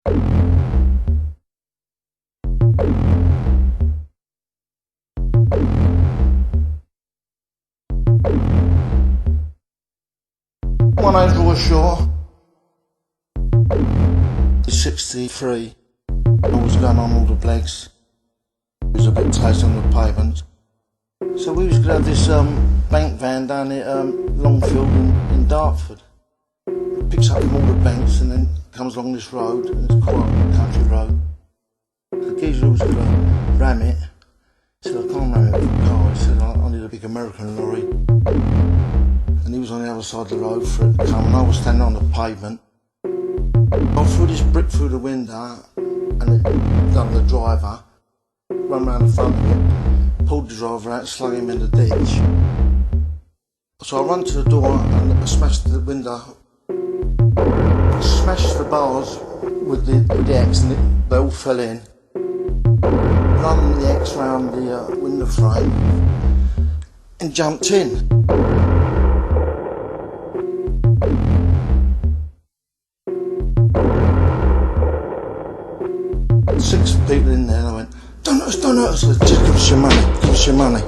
My name's Roy Shaw. He's 63. I was going on all the blegs. It was a bit tight on the pavement. So we was going to have this bank van down at Longfield in Dartford. It picks up from all the banks and then comes along this road, and it's quite a country road. The geezer was going to ram it. He said, I can't ram it with a car. He said, I need a big American lorry. And he was on the other side of the road for it to come, and I was standing on the pavement. I threw this brick through the window, and it done the driver, run round the front of it, pulled the driver out, slung him in the ditch. So I run to the door and I smashed the window, smashed the bars with the X, and they all fell in. Run the X round the window frame and jumped in. 6 people in there, and I went, don't hurt us, I said, just give us your money.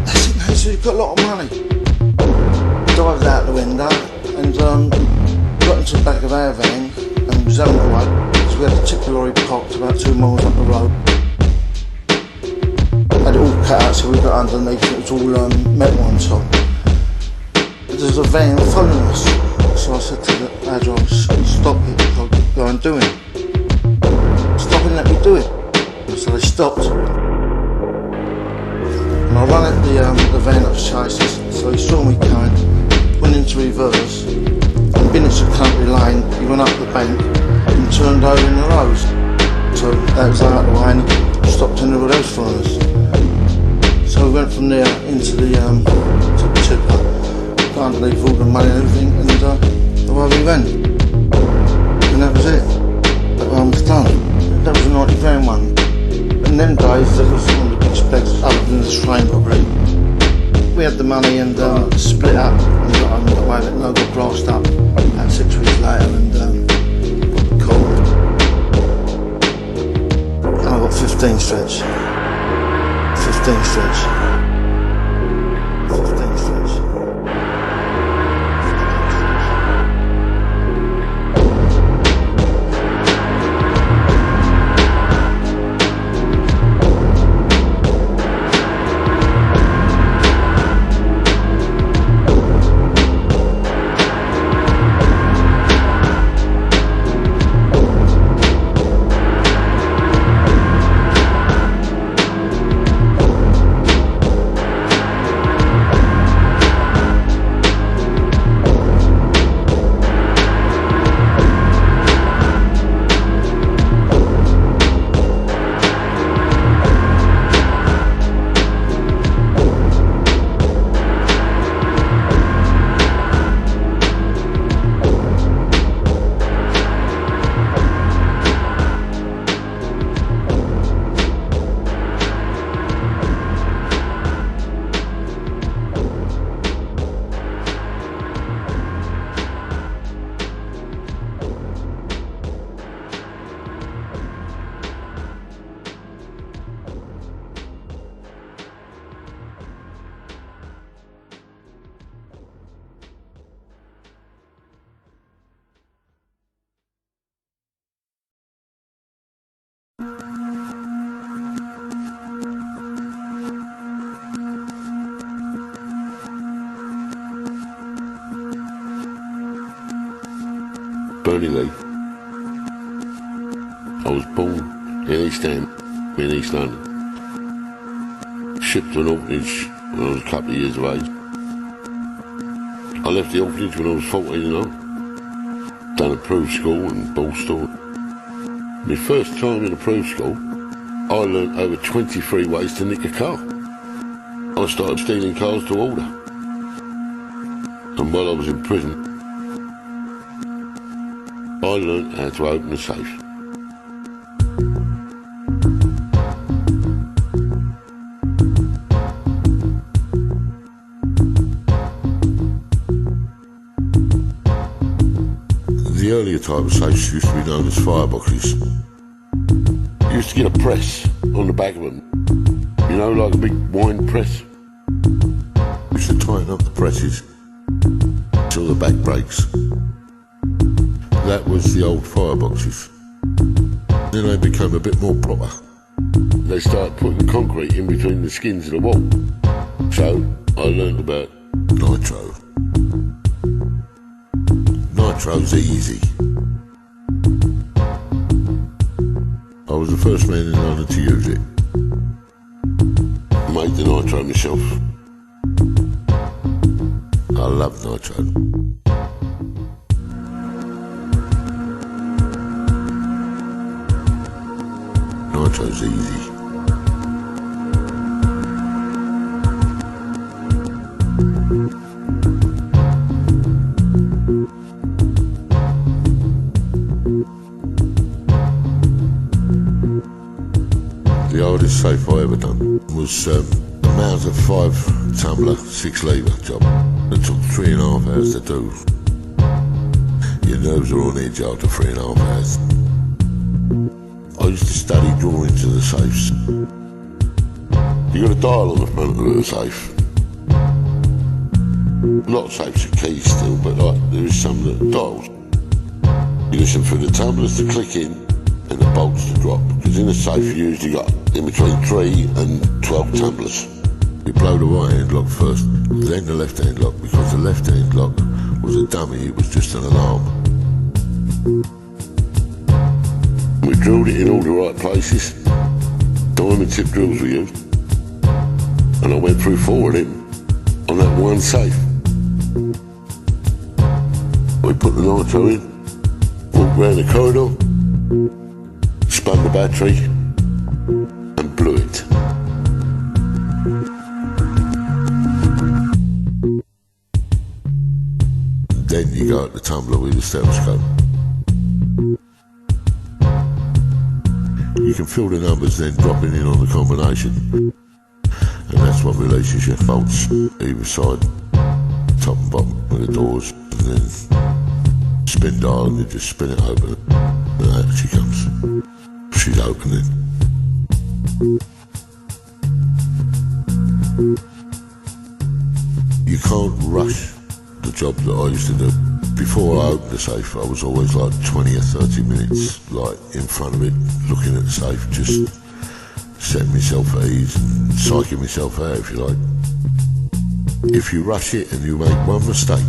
That's it, mate, so you've got a lot of money. Dived out the window and got into the back of our van, and we was having a wait, because we had a tipper lorry parked about 2 miles up the road. Had it all cut out, so we got underneath, and it was all metal on top. There's a van following us, so I said to our driver, stop it, I'll go and do it. Stop and let me do it. So they stopped. And I ran at the van up chases, so he saw me coming, went into reverse, and been into country lane, he went up the bank and turned over in the road. So that was out of the way, and he stopped everyone else for us. So we went from there into the tipper, got underneath all the money and everything, and away we went. And that was it. That one was done. That was a 90 grand one. In them days, there was one of the big specs other than the train robbery. We had the money and split up and got away with it, and I got grassed up about 6 weeks later and got the call. And I got 15 stretch. 15 stretch. 15 stretch. Lee. I was born in East End, in East London. Shipped to an orphanage when I was a couple of years of age. I left the orphanage when I was 14 and old. Done a proof school and ball store. My first time in a proof school, I learnt over 23 ways to nick a car. I started stealing cars to order. And while I was in prison, I learnt how to open a safe. The earlier type of safes used to be known as fireboxes. You used to get a press on the back of them, you know, like a big wine press. You used to tighten up the presses till the back breaks. That was the old fireboxes. Then they became a bit more proper. They started putting concrete in between the skins of the wall. So I learned about nitro. Nitro's easy. I was the first man in London to use it. Made the nitro myself. I love nitro. Nitro's easy. The hardest safe I ever done was a Mauser 5 tumbler 6 lever job. It took 3.5 hours to do. Your nerves are on edge after 3.5 hours. I used to study drawings of the safes. You got a dial on the front of the safe. A lot of safes are keys still, but like there is some that are dials. You listen for the tumblers to click in and the bolts to drop. Because in a safe you usually got in between 3 and 12 tumblers. You blow the right hand lock first, then the left hand lock, because the left hand lock was a dummy, it was just an alarm. We drilled it in all the right places. Diamond tip drills we used. And I went through 4 of them on that one safe. We put the nitro in, walked round the corridor, spun the battery and blew it. Then you go at the tumbler with the stethoscope. You can feel the numbers then dropping in on the combination, and that's what releases your bolts either side, top and bottom of the doors, and then spin dial and you just spin it open, and out she comes. She's opening. You can't rush the job that I used to do. Before I opened the safe, I was always like 20 or 30 minutes like in front of it, looking at the safe, just setting myself at ease and psyching myself out, if you like. If you rush it and you make one mistake,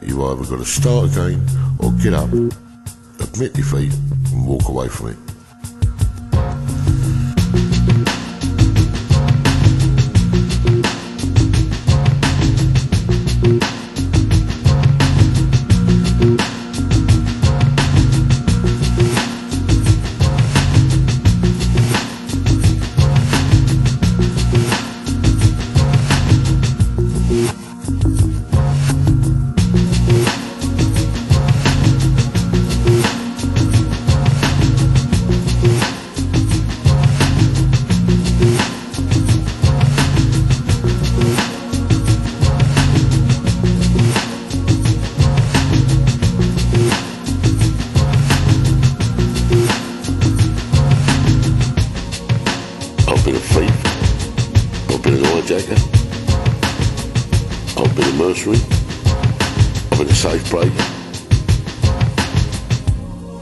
you've either got to start again or get up, admit defeat and walk away from it.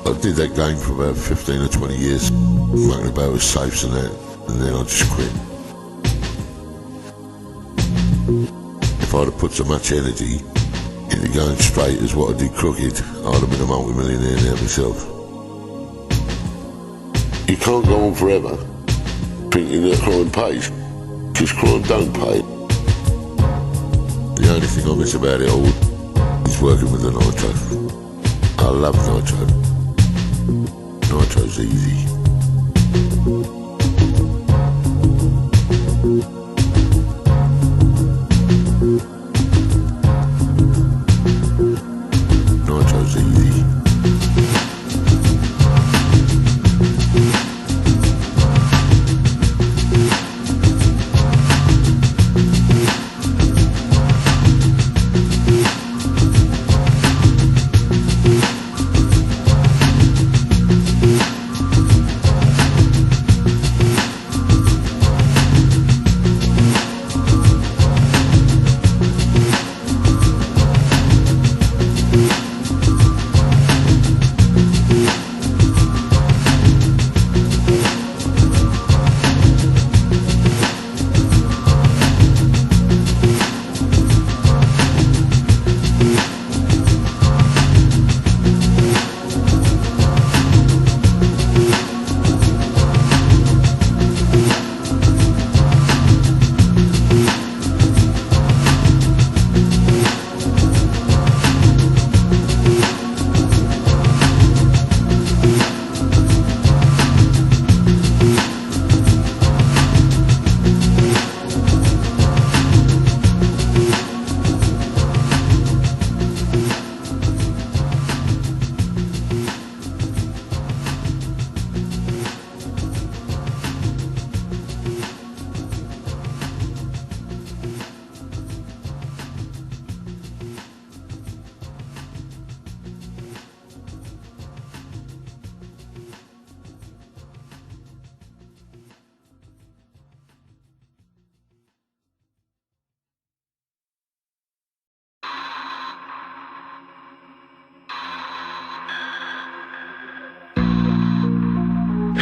I did that game for about 15 or 20 years, mucking about with safes and that, and then I just quit. If I'd have put so much energy into going straight as what I did crooked, I'd have been a multi-millionaire now myself. You can't go on forever thinking that crime pays, because crime don't pay. The only thing I miss about it all is working with the nitro. I love nitro. Nitro's easy. Nitro's easy.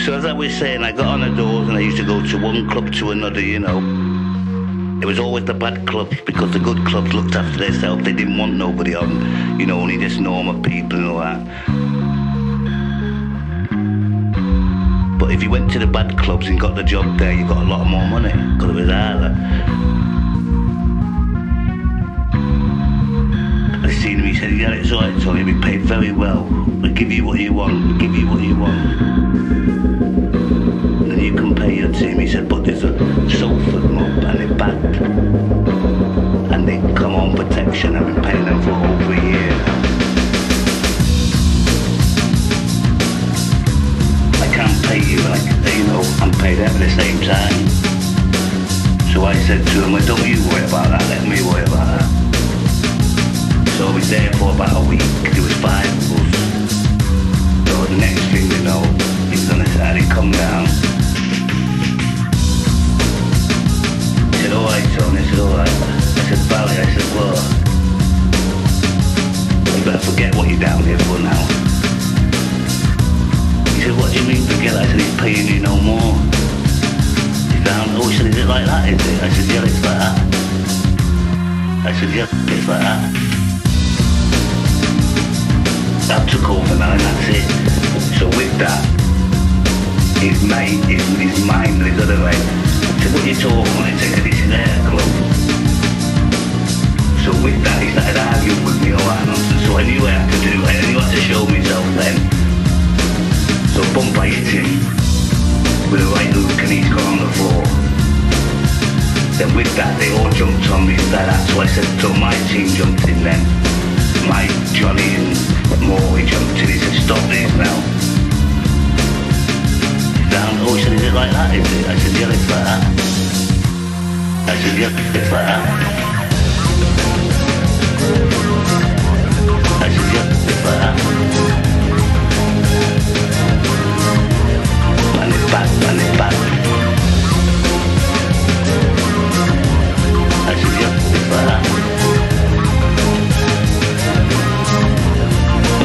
So as I was saying, I got on the doors and I used to go to one club to another, you know. It was always the bad clubs because the good clubs looked after themselves. They didn't want nobody on, you know, only just normal people and all that. But if you went to the bad clubs and got the job there, you got a lot more money because it was harder. They seen me, he said, yeah, it's alright, Tony, we paid very well. We'll give you what you want, we'll give you what you want. And you can pay your team. He said, but there's a Salford mob and they're bad. And they come on protection. I've been paying them for over a year. I can't pay you, like, you know, I'm paid at the same time. So I said to him, well, don't you worry about that, let me worry about that. So I was there for about a week. There was 5 of us. So the next thing you know, he was on a Saturday, come down. He said, alright, Tony. I said, alright. I said, Pyle, I said, well, you better forget what you're down here for now. He said, what do you mean forget? I said, he's paying you no more. He's down. Oh, he said, is it like that, is it? I said, yeah, it's like that. I said, yeah, it's like that. I took over now and that's it. So with that, his mind, his other way. I said, what are you talking about? He said, this is their club. So with that, he started arguing with me all that nonsense. So I knew what I had to do. I knew how to show myself then. So bump, I hit him with a right hook and he's got on the floor. Then with that, they all jumped on me like that. So I said, so my team jumped in then. Mike, Johnny and Morley jumped in. He said, stop this now. Down. Oh, he said, is it like that, is it? I said, yeah, it's like that. I said, yeah, it's like that. I said, yeah, it's like that. And it's back, and it's back. I said, yeah, it's like that.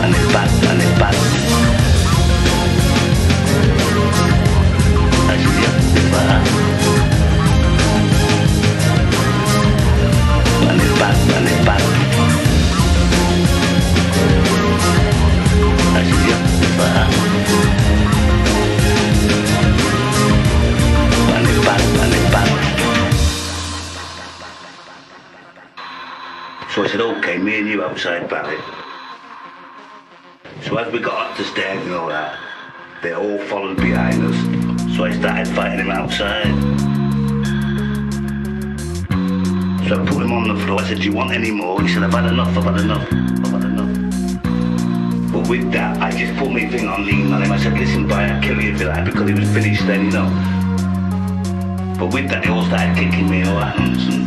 And it's back, and it's back. I said, yeah, it's like that. And it's back, and it's back. I said, yeah, it's like that. And it's back, and it's back. So I said, okay, me and you outside Barry. So as we got up the stairs and all that, they all followed behind us. So I started fighting him outside. So I put him on the floor. I said, do you want any more? He said, I've had enough, I've had enough, I've had enough. But with that, I just put my thing on, leaning on him. I said, listen, boy, I'll kill you if you like, because he was finished then, you know. But with that, they all started kicking me and all that nonsense.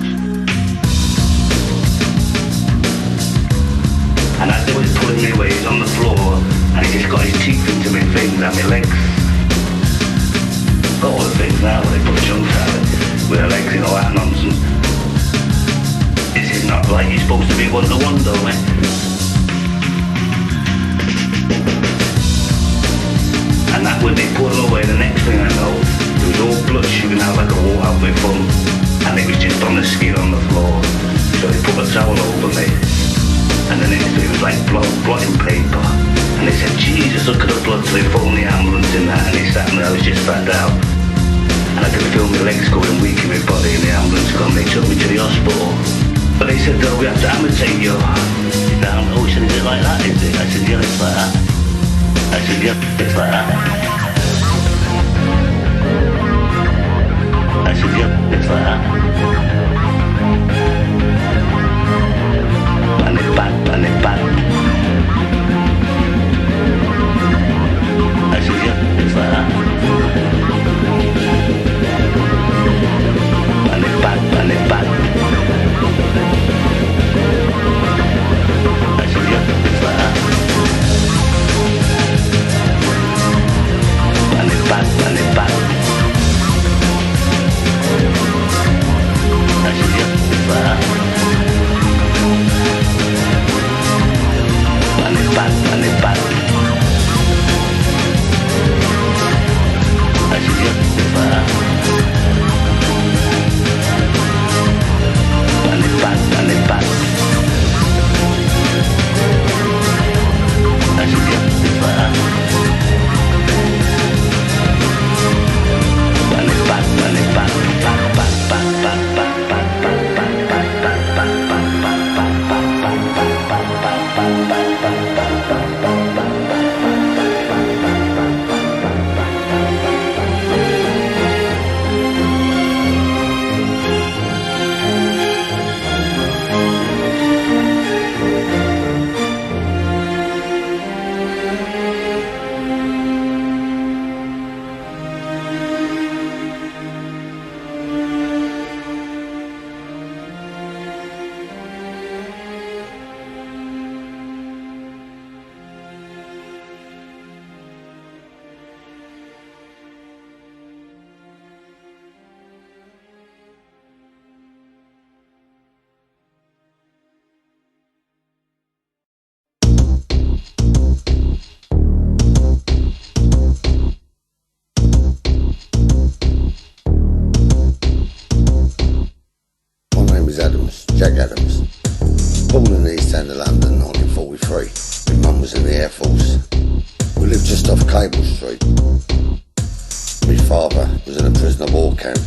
And as they was pulling me away, he's on the floor, and he just got his teeth into my fingers and my legs. Got all the things now where they put chunks out of it, with their legs and all that nonsense. This is not right, you're supposed to be one-to-one though, eh? And that when they put him away, the next thing I know, there was all blood shooting out like a water out my thumb, and it was just on the skin on the floor. So they put a towel over me. And the next thing it was like blotting paper. And they said, Jesus, look at the blood. So they phoned the ambulance in that and he sat there, I was just sat down. And I could feel my legs going weak in my body and the ambulance come. They took me to the hospital. But they said, oh, we have to amputate you. Down. Oh, he said, is it like that, is it? I said, yeah, it's like that. I said, yeah, it's like that. I said, yeah, it's like that. And it's back, and it's back. I said, yeah, it's like that. And it's back, and it's back. I said, yeah, it's like that. And it's back, and it's back. We lived just off Cable Street. My father was in a prisoner of war camp,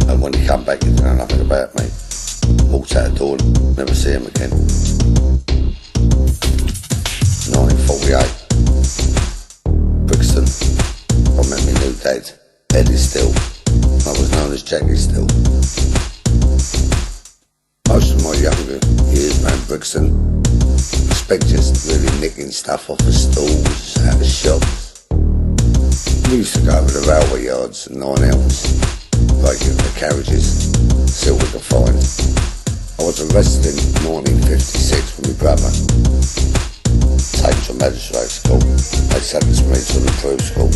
and when he come back he didn't know nothing about me. Walked out the door, never see him again. 1948. Brixton. I met my new dad, Eddie Still. I was known as Jackie Still. Most of my younger years around Brixton, I spent just really nicking stuff off of stalls, out of shops. We used to go over the railway yards and 9 Elms, breaking the carriages, see what we could find. I was arrested in 1956 with my brother, taken to magistrate's court. They sentenced me to an improved school.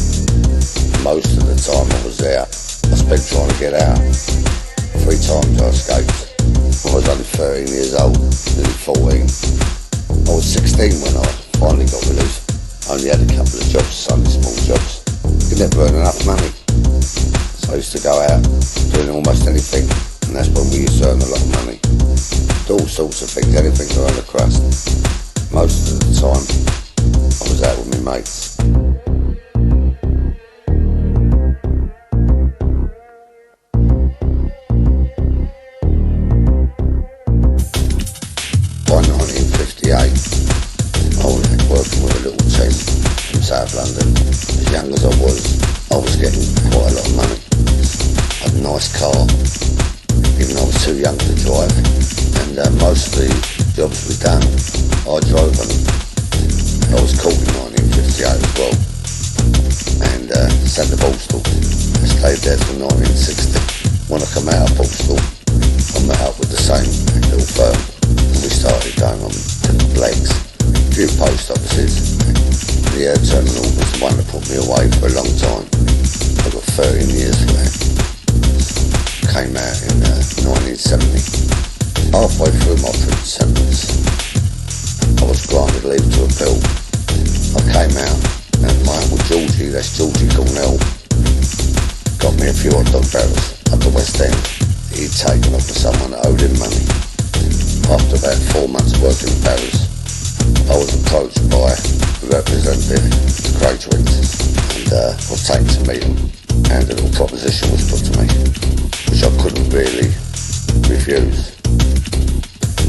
Most of the time I was there, I spent trying to get out. 3 times I escaped. I was only 13 years old, nearly 14. I was 16 when I finally got released. I only had a couple of jobs, Sunday small jobs. Could never earn enough money. So I used to go out doing almost anything, and that's when we used to earn a lot of money. Do all sorts of things, anything to earn a crust. Most of the time, I was out with my mates. By 1958, I was working with a little team from South London. As young as I was getting quite a lot of money. I had a nice car, even though I was too young to drive. And most of the jobs we'd done, I drove them. I was caught in 1958 as well. And sent to Borstal. I stayed there till 1960. When I come out of Borstal, I met up with the same little firm. And we started going on different legs. A few post offices. The air terminal was the one that put me away for a long time. I got 13 years for that. Came out in 1970. Halfway through my prison sentence, I was granted leave to appeal. I came out and my uncle Georgie, that's Georgie Cornell, got me a few hot dog barrels up the West End. He'd taken off to someone that owed him money. After about 4 months working the barrels, I was approached by the representative, the Craig Winters, and was taken to meet him, and a little proposition was put to me, which I couldn't really refuse.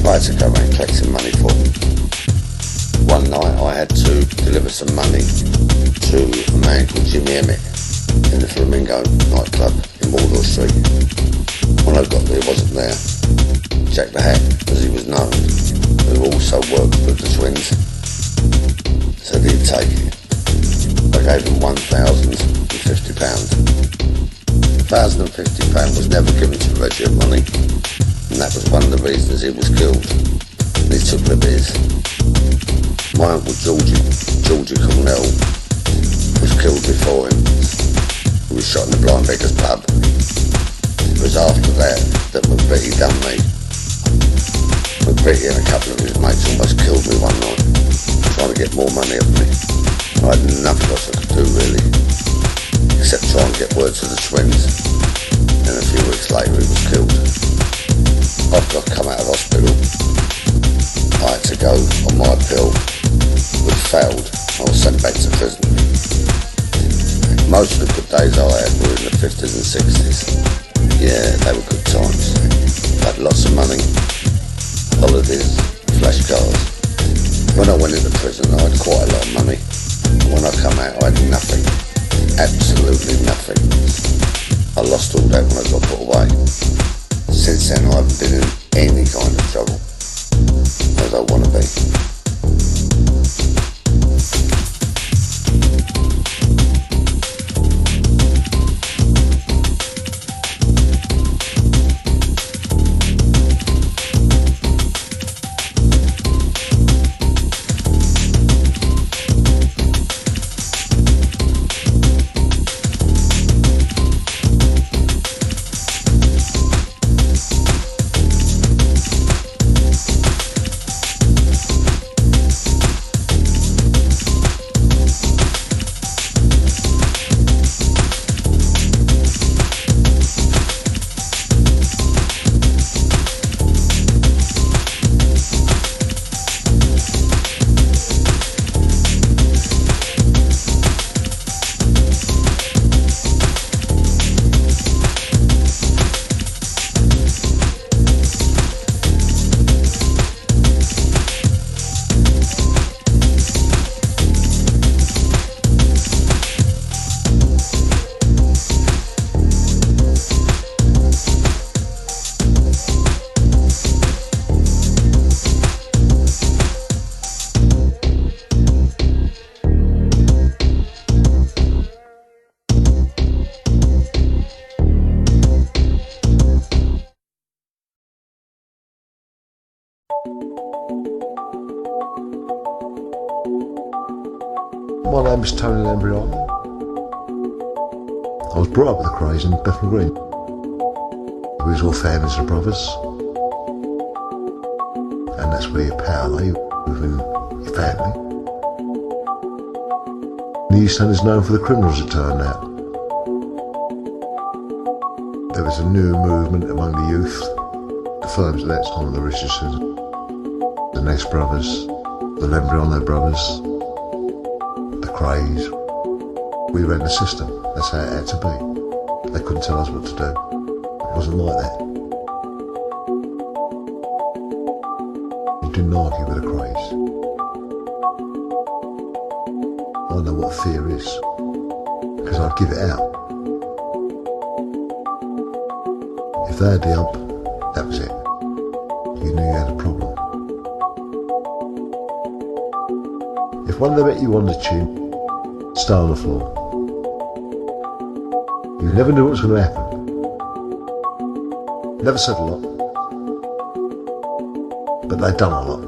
I had to go around collecting money for them. One night I had to deliver some money to a man called Jimmy Emmett in the Flamingo nightclub in Wardour Street. When I got there, he wasn't there. Jack the Hat, as he was known, who also worked with the twins, said he'd take it. I gave him £1,050. £1,050 was never given to Reggie of money, and that was one of the reasons he was killed. And he took liberties. My uncle Georgie Cornell, was killed before him. He was shot in the Blind Beggars pub. It was after that McBitty done me. McBitty and a couple of his mates almost killed me one night, trying to get more money off me. I had nothing else I could do really, except try and get word to the twins. And a few weeks later he was killed. After I'd come out of hospital, I had to go on my pill, which failed. I was sent back to prison. Most of the good days I had were in the 50s and 60s. Yeah, they were good times. I had lots of money, holidays, flash cars. When I went into prison I had quite a lot of money. And when I come out I had nothing. Absolutely nothing. I lost all that when I got put away. Since then I haven't been in any kind of trouble, as I want to be. My name is Tony Lambrianou. I was brought up with the Crays in Bethnal Green. We was all families of brothers. And that's where your power lay, within your family. The East End is known for the criminals it turned out. There was a new movement among the youth. The firms at that time, the Richardson, the Ness brothers, the Lambrianou brothers, the Crays. We ran the system. That's how it had to be. They couldn't tell us what to do. It wasn't like that. You didn't argue with the Crays. I know what fear is, because I'd give it out. If they had the ump, that was it. You knew you had a problem. If one of them hit you on the chin, stay on the floor. You never knew what was going to happen. Never said a lot, but they'd done a lot.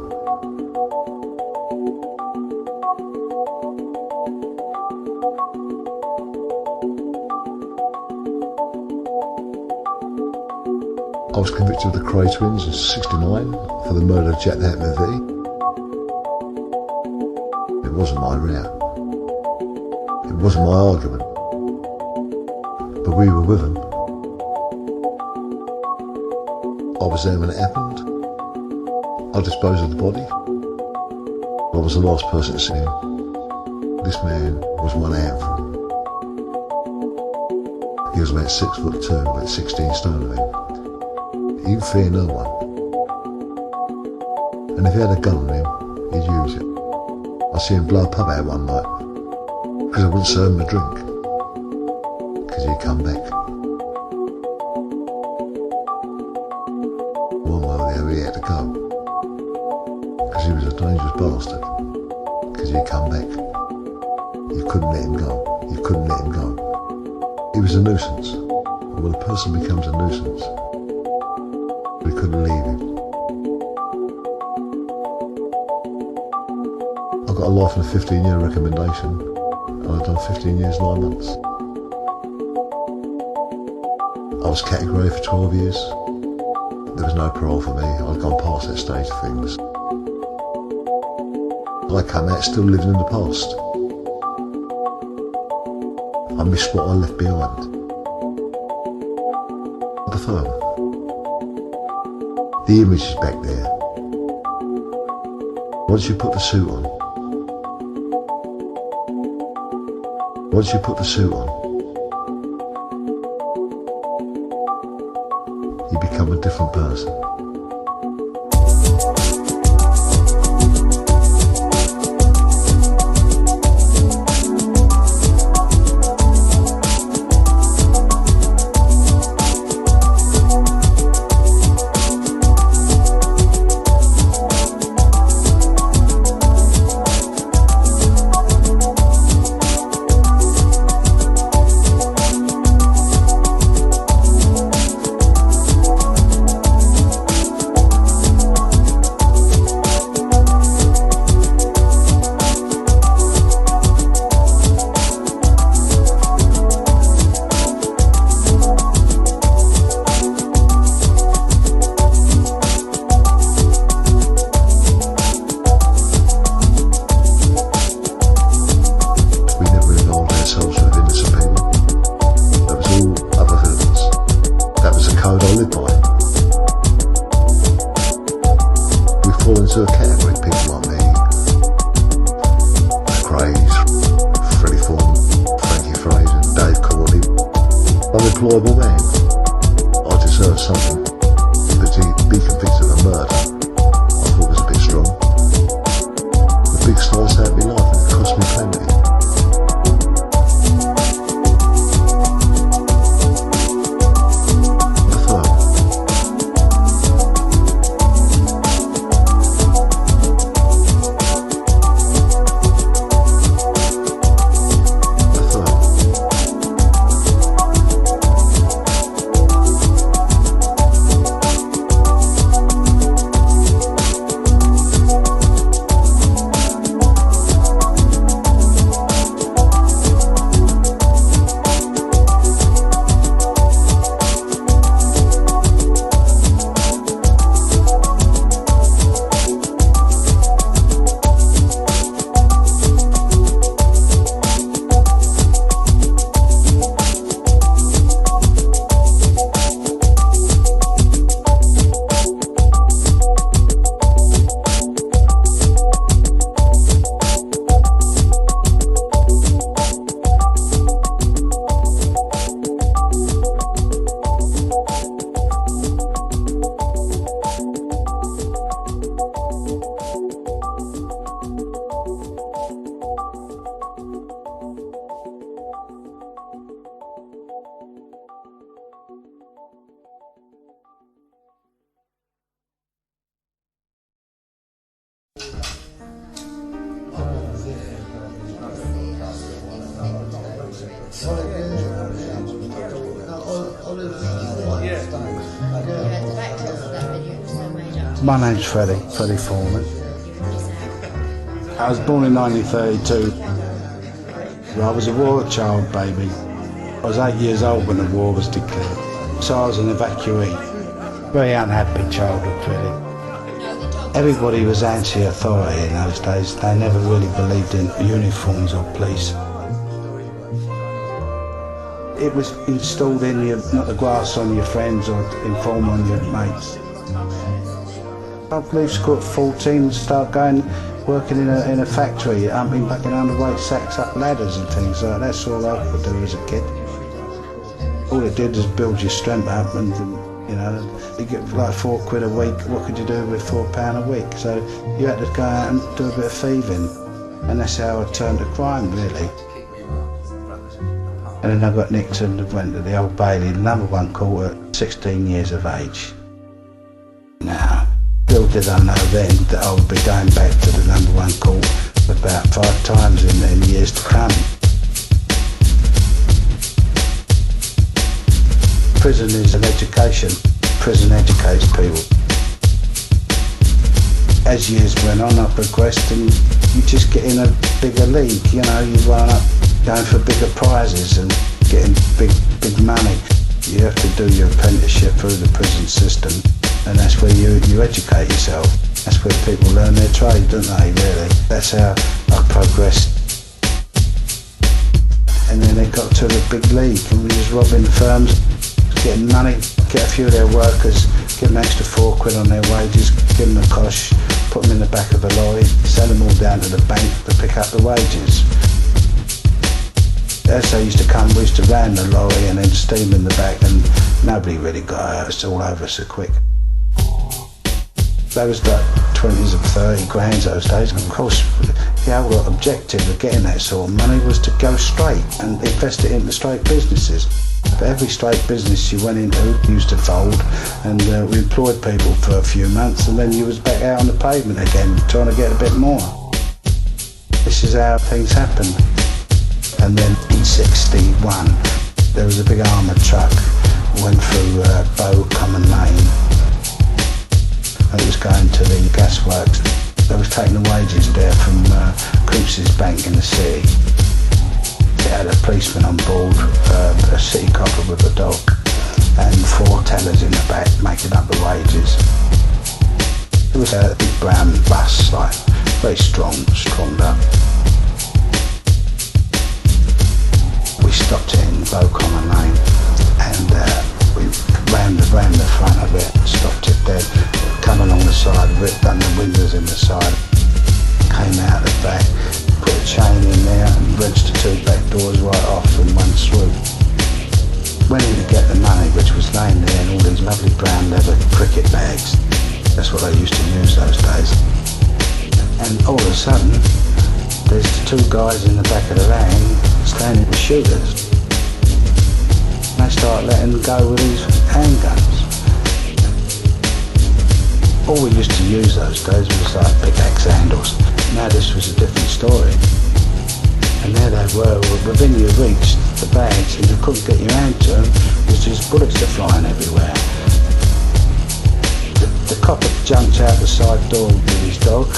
I was convicted of the Cray twins in '69 for the murder of Jack the Hat McVie. It wasn't my row. It wasn't my argument. But we were with them. I was there when it happened. I disposed of the body. I was the last person to see him. This man was one handful. He was about 6'2", about 16 stone, I think. He would fear no one. And if he had a gun on him, he'd use it. I see him blow a pub out one night because I wouldn't serve him a drink, because he'd come back. One way or the other he had to go, because he was a dangerous bastard, because he'd come back. You couldn't let him go. You couldn't let him go. He was a nuisance. And when a person becomes a nuisance, we couldn't leave him. I got a life and a 15-year recommendation, and I've done 15 years, 9 months. I was categorised for 12 years. There was no parole for me. I'd gone past that stage of things. I come out still living in the past. I missed what I left behind. The firm. The image is back there. Once you put the suit on, you become a different person. into a category, people like me, Craze, Freddie Foreman, Frankie Fraser, Dave Courtney. Unemployable man. I deserve something, but to be convicted of a murder, I thought was a bit strong. The big slice out of my life, and it cost me plenty. My name's Freddie Foreman. I was born in 1932. I was a war child baby. I was 8 years old when the war was declared. So I was an evacuee. Very unhappy childhood, really. Everybody was anti-authority in those days. They never really believed in uniforms or police. It was installed in you not to grass on your friends or inform on your mates. I left school at 14 and started working in a factory, humping back in underweight sacks up ladders and things like that. That's all I could do as a kid. All it did was build your strength up, and you know, you get like £4 a week. What could you do with £4 a week? So you had to go out and do a bit of thieving, and that's how I turned to crime, really. And then I got nicked and went to the Old Bailey, #1 court at 16 years of age. Now, little did I know then that I would be going back to the #1 court about 5 times in years to come. Prison is an education. Prison educates people. As years went on, I progressed, and you just get in a bigger league. You know, you run up going for bigger prizes and getting big money. You have to do your apprenticeship through the prison system, and that's where you educate yourself. That's where people learn their trade, don't they, really? That's how I progressed. And then they got to the big league, and we was robbing firms, getting money, get a few of their workers, give them extra £4 on their wages, give them a cosh, put them in the back of a lorry, send them all down to the bank to pick up the wages. As they used to come, we used to ram the lorry and then steam in the back, and nobody really got hurt. It's all over so quick. They was like 20s and 30 grand those days. And of course, the whole objective of getting that sort of money was to go straight and invest it into straight businesses. But every straight business you went into used to fold, and we employed people for a few months, and then you was back out on the pavement again, trying to get a bit more. This is how things happen. And then in 61, there was a big armoured truck, went through Bow Common Lane, and it was going to the gasworks. They was taking the wages there from Cruise's Bank in the city. It had a policeman on board, a city copper with a dog, and 4 tellers in the back making up the wages. It was a big brown bus, like very stronged up. We stopped it in Bow Common Lane, and we ran the front of it, stopped it dead, come along the side, ripped down the windows in the side, came out the back, put a chain in there and wrenched the 2 back doors right off in one swoop. Went in to get the money, which was laying there in all these lovely brown leather cricket bags. That's what I used to use those days. And all of a sudden, there's the 2 guys in the back of the van standing with shooters. And they start letting them go with these handguns. All we used to use those days was like pickaxe handles. Now this was a different story. And there they were within your reach, the bags, and you couldn't get your hand to them. It was just bullets are flying everywhere. The copper jumped out the side door with his dog,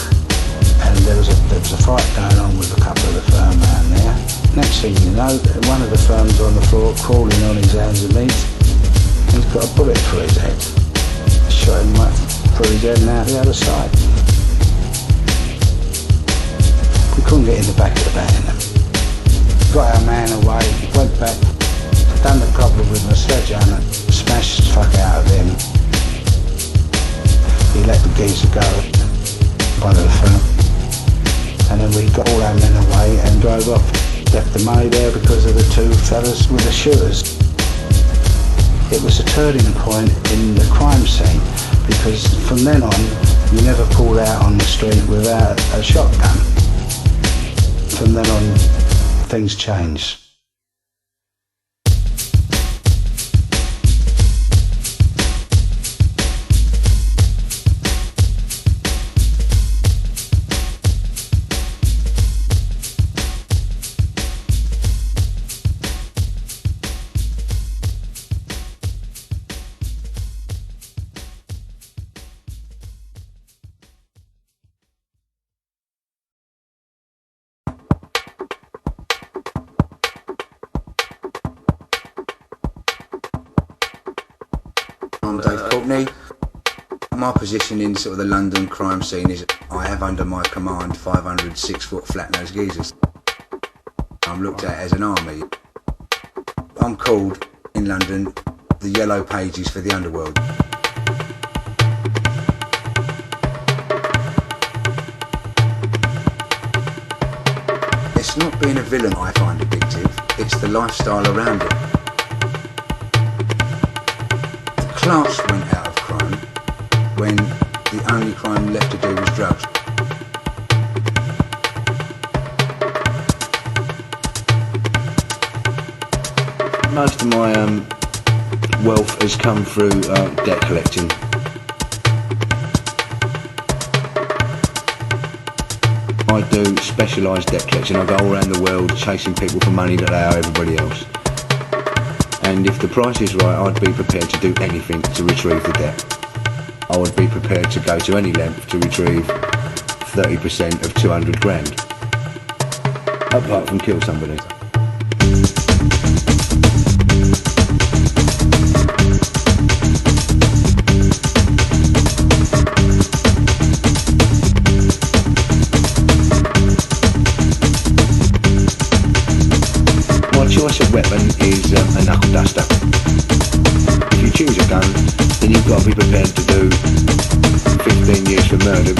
and there was a fight going on with a couple of the firm around there. Next thing you know, one of the firms on the floor crawling on his hands and knees. He's got a bullet through his head. Shot him right through his head and out the other side. We couldn't get in the back of the van. Got our man away, went back, done the copper with a sledgehammer, smashed the fuck out of him. He let the geezer go, one of the firm. And then we got all our men away and drove off. Left the money there because of the 2 fellas with the shooters. It was a turning point in the crime scene, because from then on, you never pulled out on the street without a shotgun. From then on, things changed. Courtney. My position in sort of the London crime scene is I have under my command 500 6-foot flat-nosed geezers. I'm looked at as an army. I'm called, in London, the Yellow Pages for the underworld. It's not being a villain I find addictive, it's the lifestyle around it. The class went out of crime when the only crime left to do was drugs. Most of my wealth has come through debt collecting. I do specialised debt collection. I go all around the world chasing people for money that they owe everybody else. And if the price is right, I'd be prepared to do anything to retrieve the debt. I would be prepared to go to any length to retrieve 30% of 200 grand. Apart from kill somebody. My choice of weapon is a knuckle duster. If you choose a gun, then you've got to be prepared to do 15 years for murder.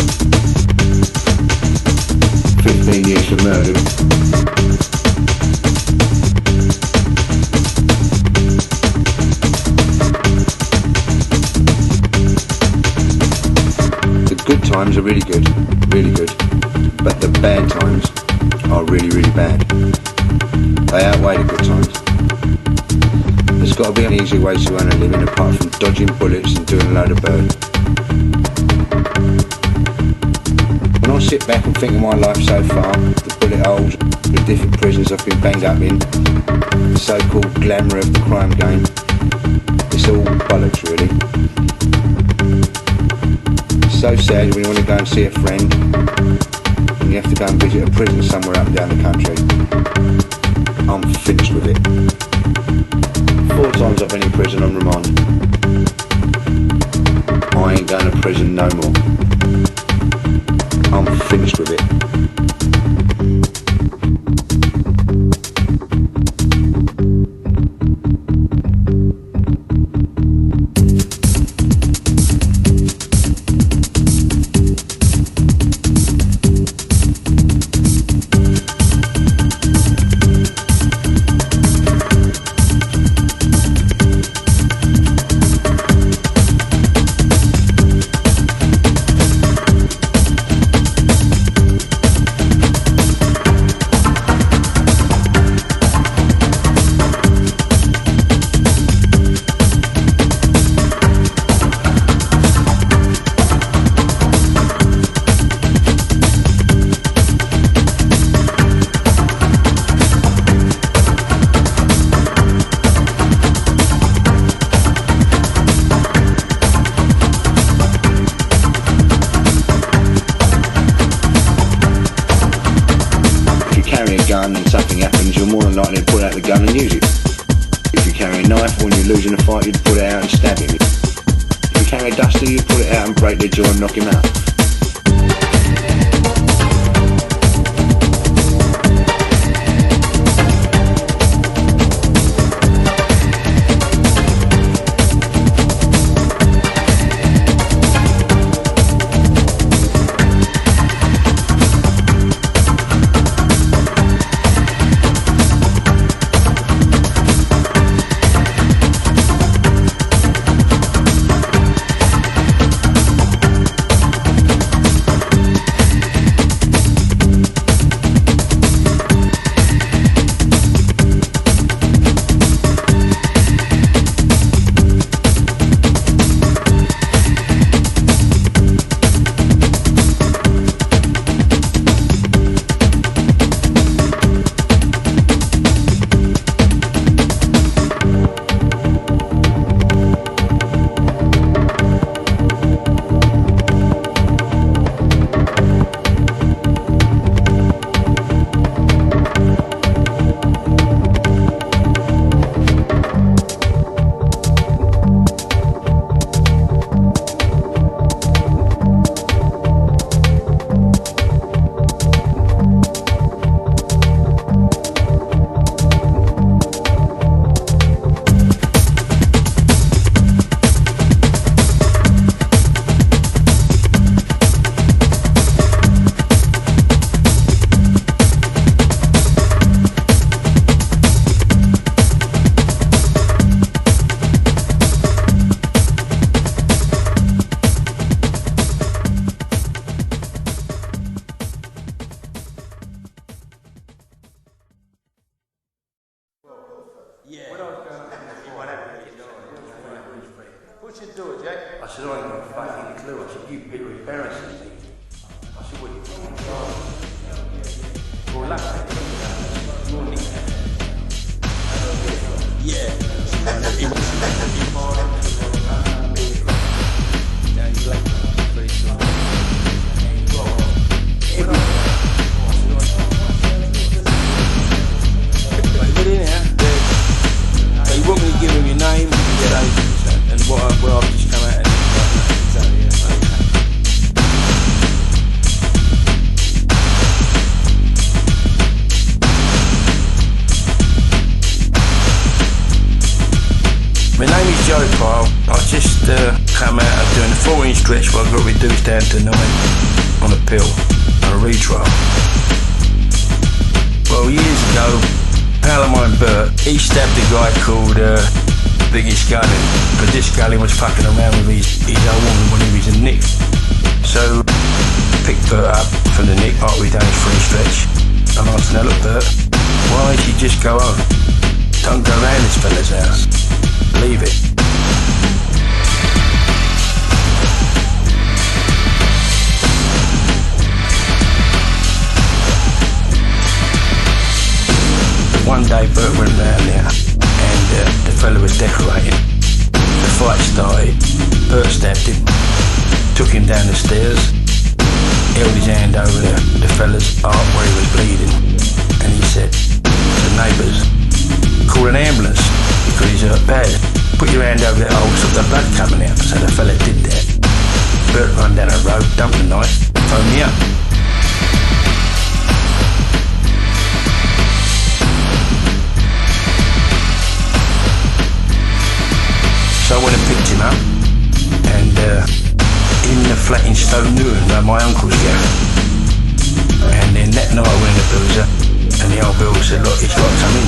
15 years for murder. The good times are really good, but the bad times are really, really bad. They outweigh the good times. There's got to be an easy way to earn a living apart from dodging bullets and doing a load of bird. When I sit back and think of my life so far, the bullet holes, the different prisons I've been banged up in, the so-called glamour of the crime game, it's all bollocks really. It's so sad when you want to go and see a friend and you have to go and visit a prison somewhere up and down the country. I'm finished with it. 4 times I've been in prison on remand. I ain't going to prison no more. I'm finished with it. And something happens, you're more than likely to pull out the gun and use it. If you carry a knife when you're losing a fight, you'd pull it out and stab him. If you carry a duster, you'd pull it out and break their jaw and knock him out. Yeah. When I was going up there, he went out with his dog. What's your door, Jack? I said, I ain't got a fucking clue. I said, you people are embarrassing me. I said, what are you doing? Well, luckily, yeah. Down black, very strong. So you want me to give him your name, get over, and where I've just come out and exactly, yeah. My name is Joe Pyle. I just come out of doing a 4-inch stretch where I got reduced down to 9 on a pill, on a retrial. Well, years ago, pal of mine, Bert, he stabbed a guy called Biggie Scully, but this Scully was fucking around with his old woman when he was in Nick. So, picked Bert up from the Nick after we done his 3 stretch, and I said, now look Bert, why don't you just go home? Don't go round this fella's house. Leave it. One day Bert went round there and the fella was decorating. The fight started. Bert stabbed him, took him down the stairs, held his hand over the fella's heart where he was bleeding, and he said to the neighbours, call an ambulance because he's hurt bad. Put your hand over that hole, stop the blood coming out. So the fella did that. Bert run down the road, dumped the knife, phoned me up. So I went and picked him up, and in the flat in Stone Newton, where my uncle's garage. And then that night I went in the boozer, and the old bill said, look, he's got to come in.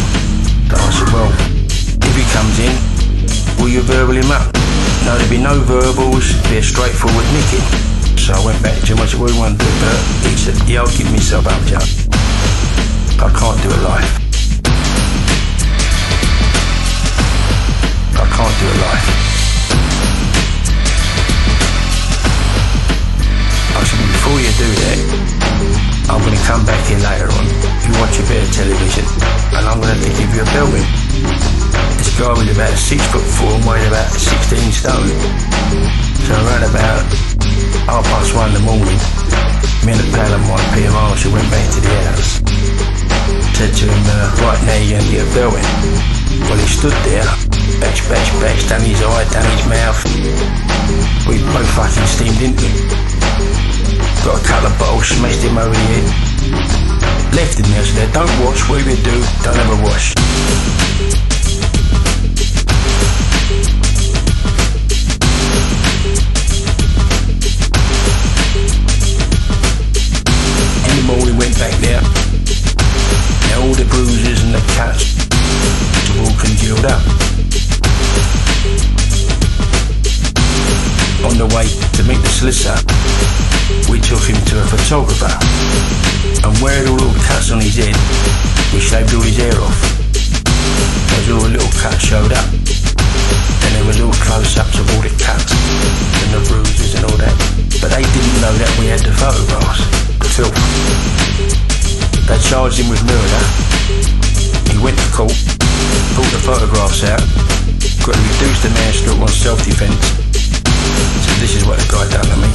So I said, well, if he comes in, will you verbal him up? No, there'd be no verbals, be a straightforward nicking. So I went back to him, I said, what do you want to do, Bert? He said, yeah, I'll give myself up, Joe. I can't do a life. I can't do a life. I said, well, before you do that, I'm going to come back here later on. You watch a bit of television, and I'm going to have to give you a belting. This guy was about 6'4" and weighed about 16 stone. So around about 1:30 in the morning, me and a pal of mine, Peter Marshall, went back to the house. Said to him, right now you're going to get a belting. Well, he stood there, batch, done his eye, done his mouth. We both fucking steamed into him. Got a couple of bottles, smashed him over the head. Left him there, said, don't wash, whatever you do, don't have a wash. In the morning, went back there. Now all the bruises and the cuts have all congealed up. On the way to meet the solicitor, we took him to a photographer, and where he had all the little cuts on his head, we shaved all his hair off. Those all the little cuts showed up, and there was all close-ups of all the cuts and the bruises and all that. But they didn't know that we had the photographs, the film. They charged him with murder. He went to court, pulled the photographs out, got to reduce the manslaughter on self-defence. So this is what the guy done to me.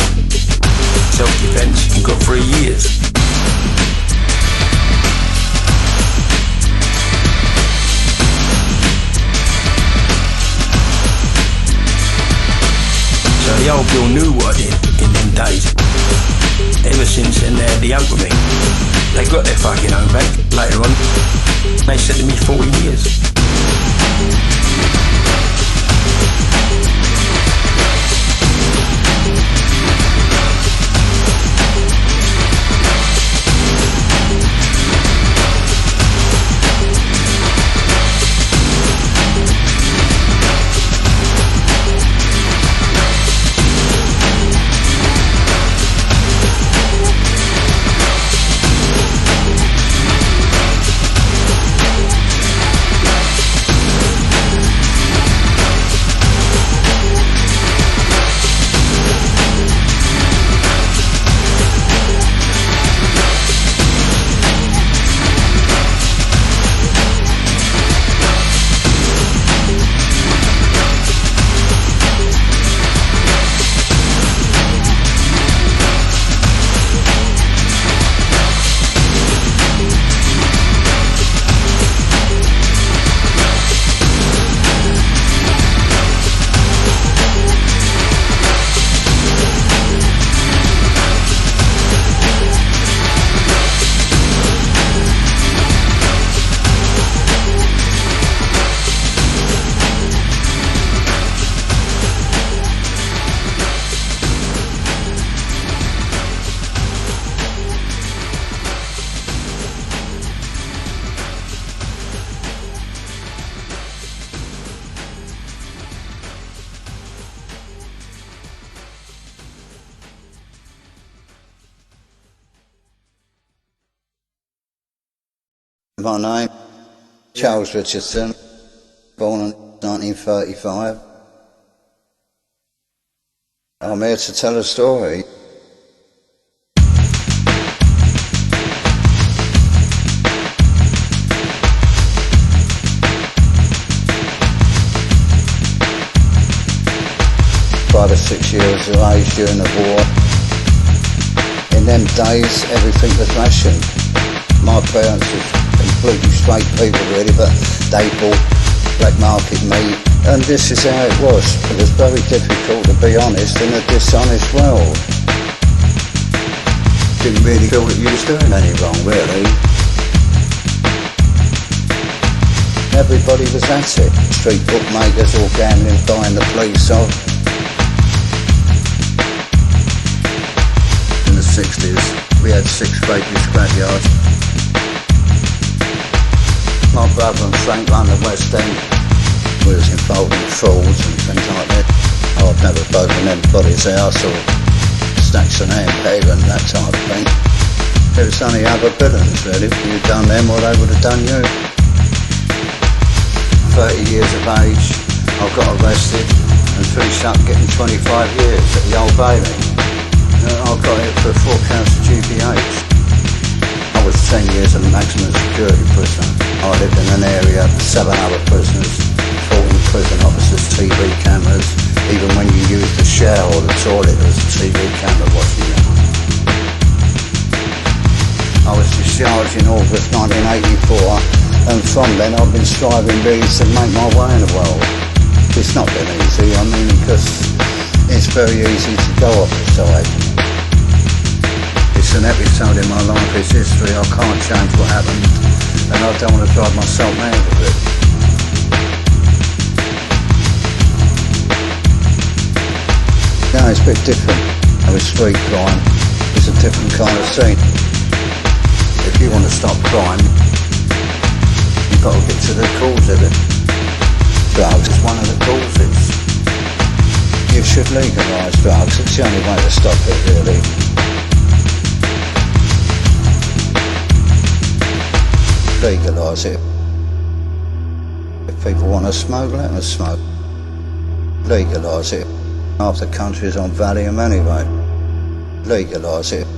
Self-defence, and got 3 years. So the old Bill knew what I did in them days. Ever since then they had the hope of me. They got their fucking home back later on. They said to me 40 years. My name, Charles Richardson, born in 1935. I'm here to tell a story. Five or 6 years of age during the war. In them days, everything was rationed. My parents were completely straight people really, but they bought black market meat, and this is how it was. It was very difficult to be honest in a dishonest world. Didn't really feel that you was doing any wrong really. Everybody was at it. Street bookmakers all gambling, buying the police off. In the 60s we had 6 bakery scrapyards. My brother and Frank run the West End. We was involved in frauds and things like that. I've never broken anybody's house or snatched an handbag and that type of thing. It was only other villains really. If you'd done them or they would have done you. 30 years of age, I got arrested and finished up getting 25 years at the Old Bailey. I got it for 4 counts of GBH. I was 10 years a maximum security prisoner. I lived in an area with 7 other prisoners, 14 prison officers, TV cameras. Even when you used the shower or the toilet, there was a TV camera watching you. I was discharged in August 1984, and from then I've been striving really to make my way in the world. It's not been easy, I mean, because it's very easy to go off the side. It's an episode in my life, it's history, I can't change what happened, and I don't want to drive myself mad with it. No, it's a bit different. With street crime, it's a different kind of scene. If you want to stop crime, you've got to get to the cause of it. Drugs is one of the causes. You should legalise drugs, it's the only way to stop it really. Legalise it. If people want to smoke, let them smoke. Legalise it. Half the country's on Valium anyway. Legalise it.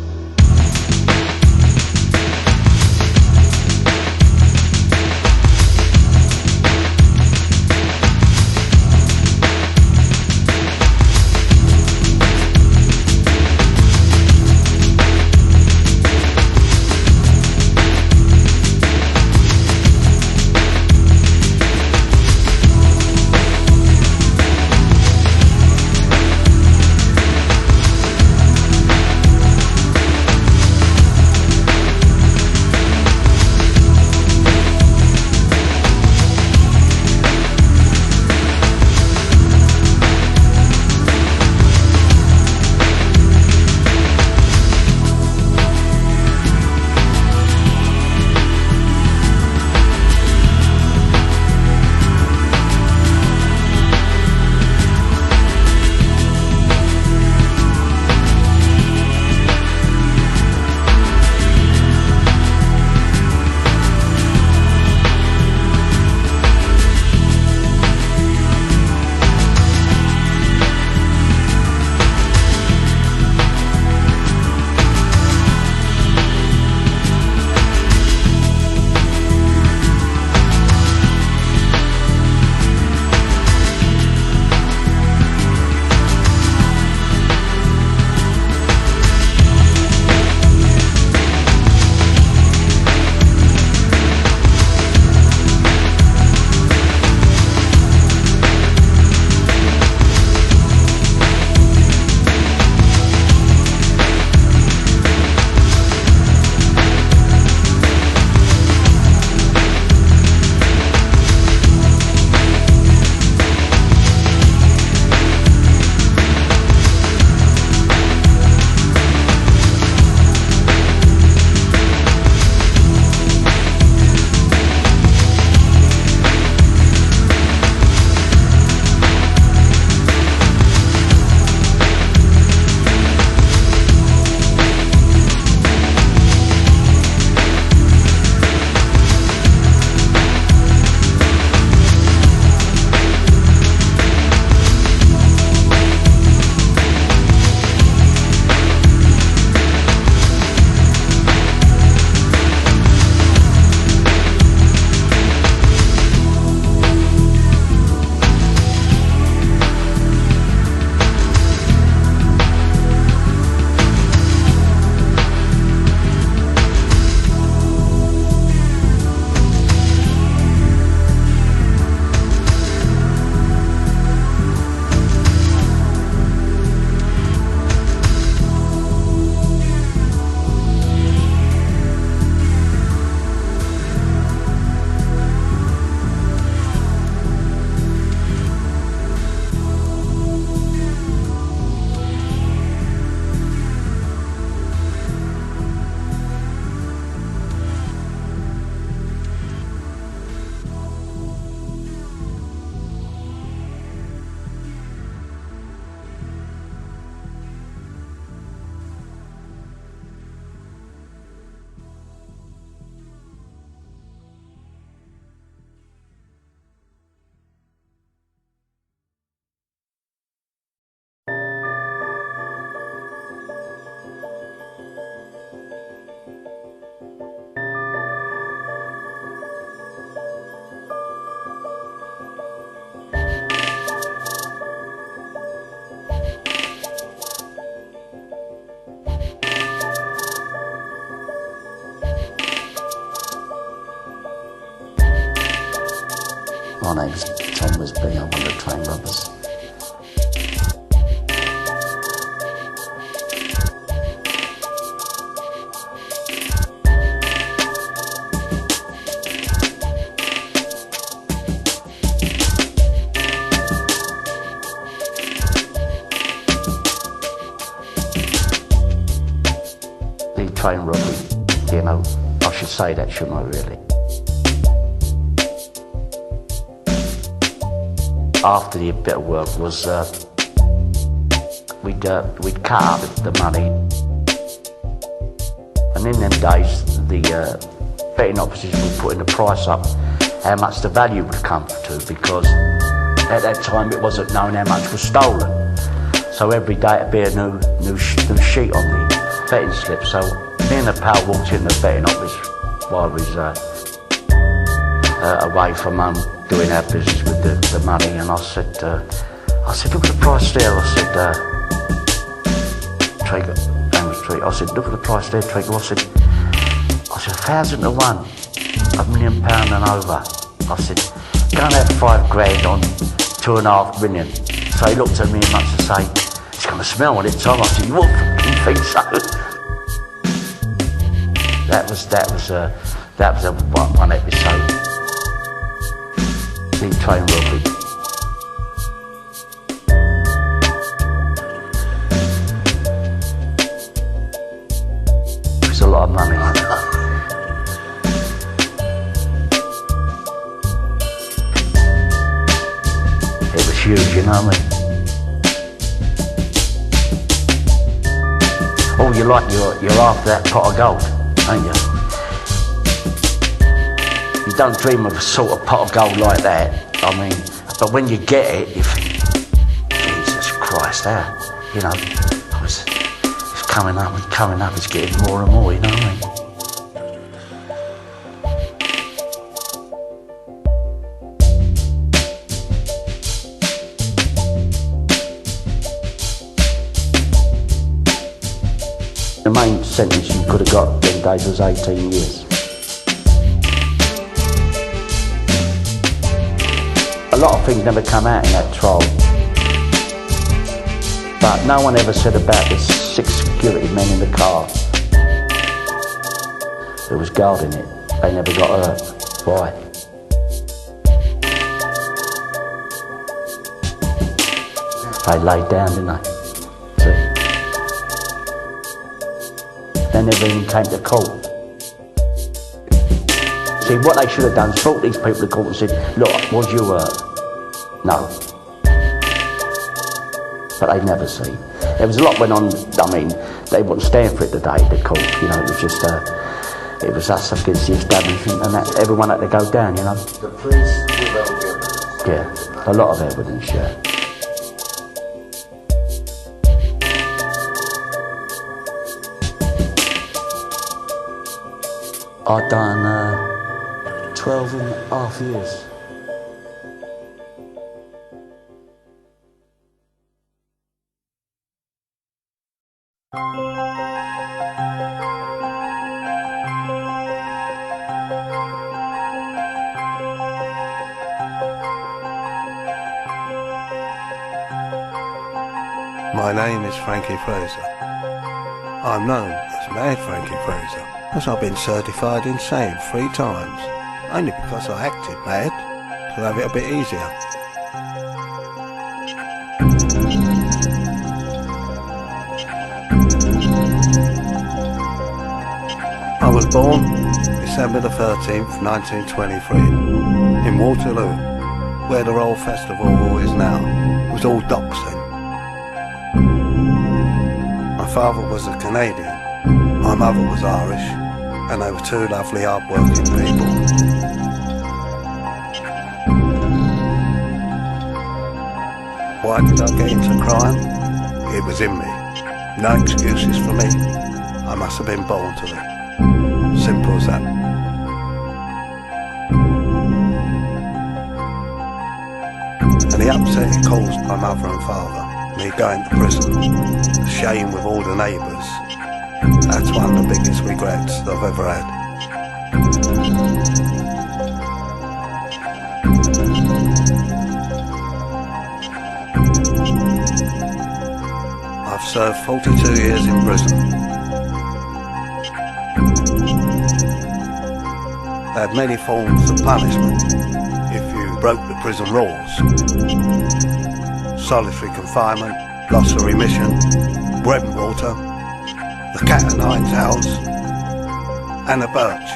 My name's Tom Wisbey, I'm one of the train robbers. The train robbery, you know, I should say that, shouldn't I, really? After the bit of work was, we'd cut up the money, and in them days the betting officers were putting the price up, how much the value would come to, because at that time it wasn't known how much was stolen. So every day it'd be a new sheet on the betting slip. So me and the pal walked in the betting office while we was away from mum, doing our business with the money, and I said, look at the price there. I said, Traeger, I said, look at the price there, Traeger. I said, 1,000 to 1, £1 million and over. I said, go and have £5 on 2.5 million. So he looked at me and must say, it's going to smell when it's Tom. I said, you won't fucking think so. That was one episode. The train robbery. It was a lot of money. It was huge, you know what I mean? Oh, you're after that pot of gold, ain't you? You don't dream of a sort of pot of gold like that. I mean, but when you get it, you think, Jesus Christ, you know, it's coming up and coming up, it's getting more and more, you know what I mean? The main sentence you could have got them days was 18 years. A lot of things never come out in that trial, but no one ever said about the 6 security men in the car who was guarding it. They never got hurt. Why? They laid down, didn't they? See? They never even came to court. See, what they should have done is brought these people to court and said, look, was you hurt? No. But they'd never see. There was a lot went on, I mean, they wouldn't stand for it today, the court, you know, it was just, it was us against the establishment, and that, everyone had to go down, you know. The police without evidence. Yeah, a lot of evidence, yeah. I'd done 12.5 years. My name is Frankie Fraser. I'm known as Mad Frankie Fraser, as I've been certified insane 3 times, only because I acted mad, to have it a bit easier. I was born December the 13th, 1923, in Waterloo, where the Royal Festival Hall is now. It was all docks then. My father was a Canadian, my mother was Irish, and they were 2 lovely hard-working people. Why did I get into crime? It was in me. No excuses for me. I must have been born to it. Simple as that. And the upset it caused my mother and father, me going to prison, the shame with all the neighbours, that's one of the biggest regrets I've ever had. served 42 years in prison. They had many forms of punishment if you broke the prison rules. Solitary confinement, loss of remission, bread and water, the cat o' nine tails, and a birch.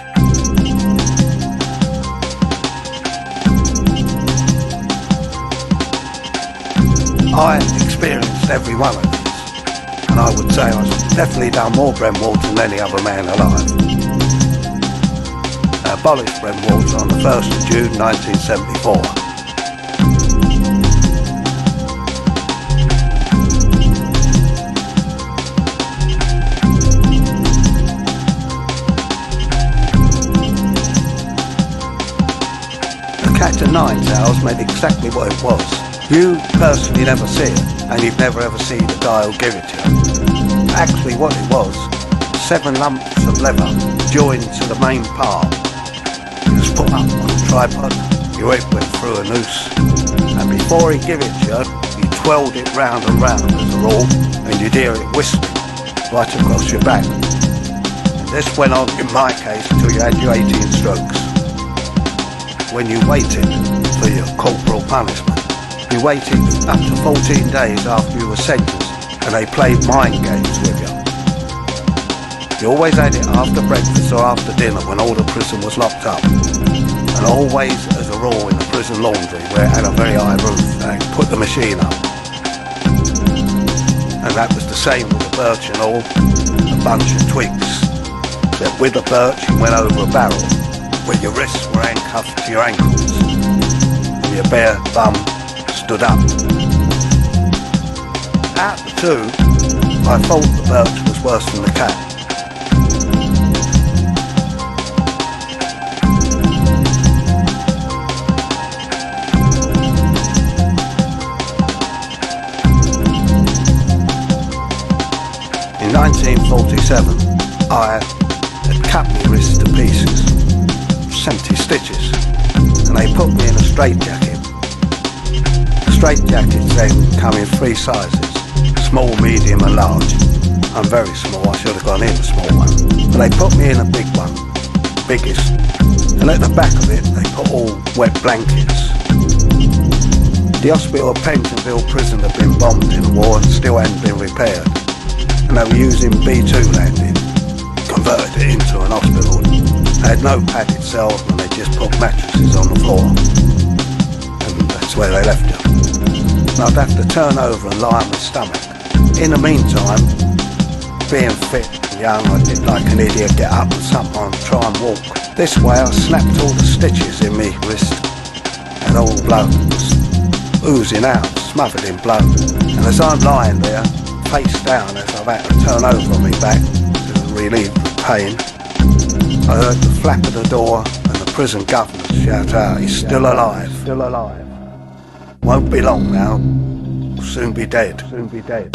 I experienced every one of these, and I would say I've definitely done more bread and water than any other man alive. I abolished bread and water on the 1st of June 1974. The cat o' nine tails meant exactly what it was. You personally never see it, and you'd never ever see the guy who'll give it to you. Actually what it was, 7 lumps of leather joined to the main part. It was put up on a tripod, your head went through a noose, and before he'd give it to you, you twirled it round and round as a rule, and you'd hear it whistling right across your back. And this went on, in my case, until you had your 18 strokes. When you waited for your corporal punishment, you waited up to 14 days after you were sentenced, and they played mind games with you. You always had it after breakfast or after dinner when all the prison was locked up, and always as a rule in the prison laundry where it had a very high roof and put the machine up. And that was the same with the birch and all, a bunch of twigs. Except with the birch you went over a barrel where your wrists were handcuffed to your ankles and your bare bum stood up. Out of the two, I thought the birch was worse than the cat. In 1947, I had cut my wrist to pieces, 70 stitches, and they put me in a straitjacket. Straitjackets then come in 3 sizes, small, medium and large. I'm very small, I should have gone in a small one. But they put me in a big one, biggest, and at the back of it they put all wet blankets. The hospital at Pentonville prison had been bombed in the war and still hadn't been repaired. And they were using B2 landing, converted it into an hospital. They had no padded cells and they just put mattresses on the floor. And that's where they left you. And I'd have to turn over and lie on my stomach. In the meantime, being fit and young, I did like an idiot get up and sometimes try and walk. This way I snapped all the stitches in me wrist and all the blood was oozing out, smothered in blood. And as I'm lying there, face down as I've had to turn over on my back to relieve the pain, I heard the flap of the door and the prison governor shout out, "He's still alive, still alive. Won't be long now, will soon be dead, soon be dead."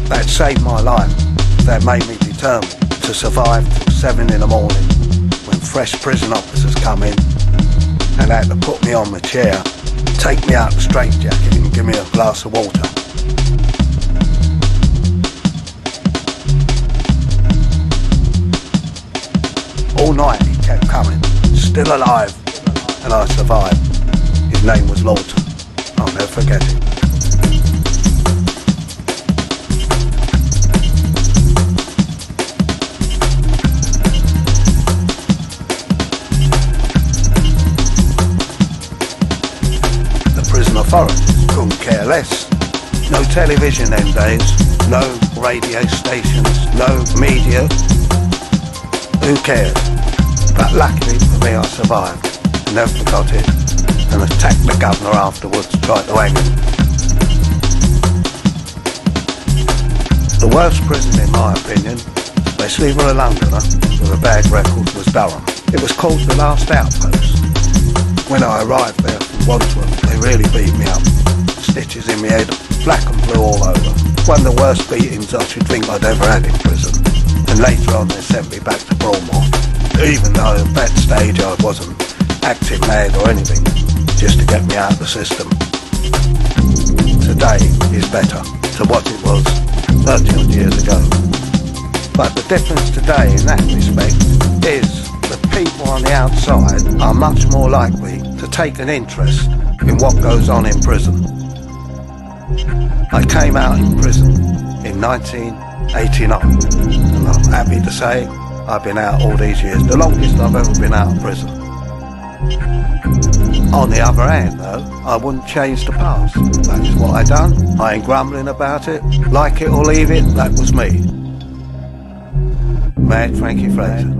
That saved my life. That made me determined to survive till 7 in the morning when fresh prison officers come in and had to put me on my chair, take me out the straitjacket and give me a glass of water. All night he kept coming, still alive, and I survived. His name was Lawton. I'll never forget it. Authorities couldn't care less. No television them days, no radio stations, no media. Who cared? But luckily for me I survived, never forgot it, and attacked the governor afterwards, tried to hang him. The worst prison in my opinion, especially for a Londoner with a bad record, was Durham. It was called the Last Outpost. When I arrived there from Wandsworth, they really beat me up. Stitches in my head, black and blue all over. One of the worst beatings I should think I'd ever had in prison. And later on they sent me back to Broadmoor, even though at that stage I wasn't acting mad or anything. just to get me out of the system. Today is better to what it was 30 odd years ago. But the difference today in that respect is that people on the outside are much more likely to take an interest in what goes on in prison. I came out in prison in 1989, and I'm happy to say I've been out all these years, the longest I've ever been out of prison. On the other hand though, I wouldn't change the past. That is what I done. I ain't grumbling about it. Like it or leave it, that was me. Mad Frankie Fraser.